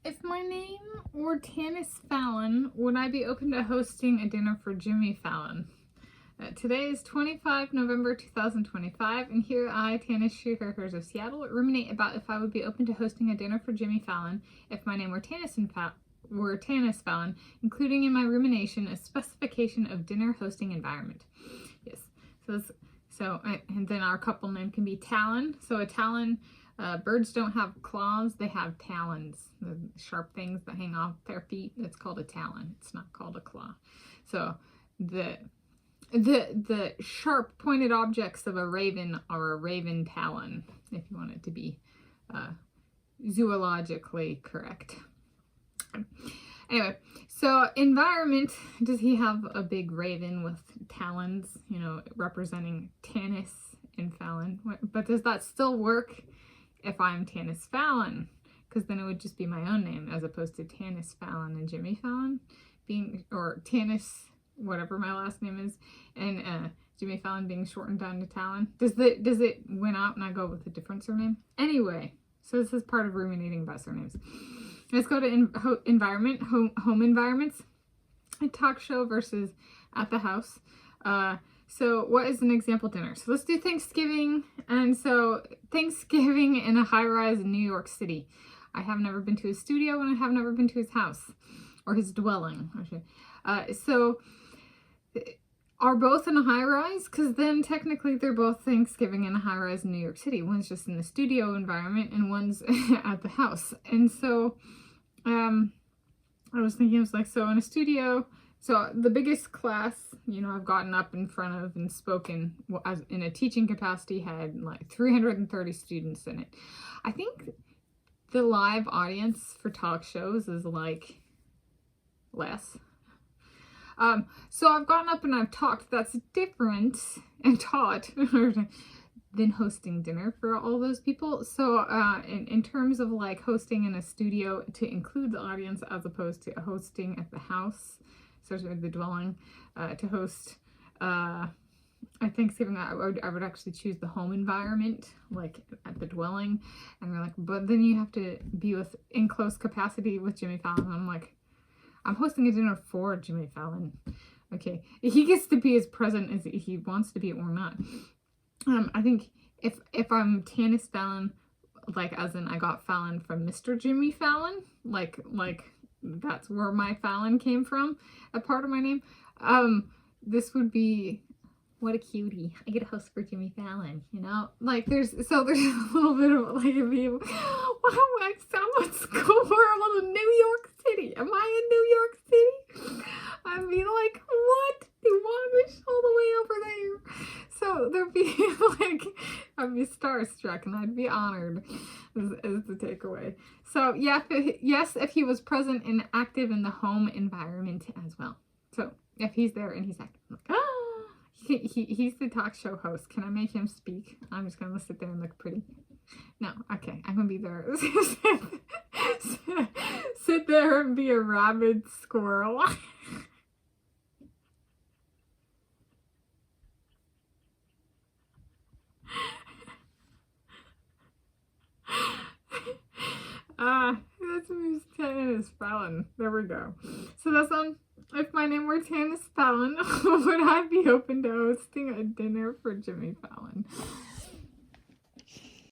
If my name were Tanis Fallon, would I be open to hosting a dinner for Jimmy Fallon? Today is 25 November 2025, and here I, Tanis Coralee of Seattle, ruminate about if I would be open to hosting a dinner for Jimmy Fallon if my name were Tanis Fallon, including in my rumination a specification of dinner hosting environment. Yes, and then our couple name can be Talon. So a talon. Birds don't have claws, they have talons, the sharp things that hang off their feet. It's called a talon. It's not called a claw. So the sharp pointed objects of a raven are a raven talon, if you want it to be zoologically correct. Anyway, so environment, does he have a big raven with talons, representing Tanis and Fallon? But does that still work if I'm Tanis Fallon? Because then it would just be my own name as opposed to Tanis Fallon and Jimmy Fallon or Tanis, whatever my last name is, and Jimmy Fallon being shortened down to Talon. Does it win out and I go with a different surname? Anyway, so this is part of ruminating about surnames. Let's go to environment, home environments. A talk show versus at the house. So what is an example dinner? So let's do Thanksgiving. And so Thanksgiving in a high-rise in New York City. I have never been to his studio and I have never been to his house or his dwelling. So are both in a high-rise? Because then technically they're both Thanksgiving in a high-rise in New York City. One's just in the studio environment and one's at the house. And so I was thinking, it was like, so in a studio, so the biggest class, I've gotten up in front of and spoken as in a teaching capacity had like 330 students in it. I think the live audience for talk shows is like less. So I've gotten up and I've talked. That's different and taught than hosting dinner for all those people. So in terms of like hosting in a studio to include the audience as opposed to hosting at the house, especially the dwelling, to host at Thanksgiving, I would actually choose the home environment, like at the dwelling. And we're like, but then you have to be in close capacity with Jimmy Fallon. And I'm like, I'm hosting a dinner for Jimmy Fallon. Okay, he gets to be as present as he wants to be or not. I think if I'm Tanis Fallon, like as in I got Fallon from Mr. Jimmy Fallon, like that's where my Fallon came from, a part of my name. This would be, what a cutie. I get a host for Jimmy Fallon, Like there's a little bit of like a view. Wow, I sound school horrible in New York City. Am I in New York City? I'd be like, what? You want me all the way over there? So there'd be like, I'd be starstruck and I'd be honored is the takeaway. So yeah, yes, if he was present and active in the home environment as well. So if he's there and he's active, I'm like, he's the talk show host. Can I make him speak? I'm just gonna sit there and look pretty. No, okay, I'm gonna be there. Sit there and be a rabid squirrel. That's Miss Tanis Fallon. There we go. So that's if my name were Tanis Fallon, would I be open to hosting a dinner for Jimmy Fallon?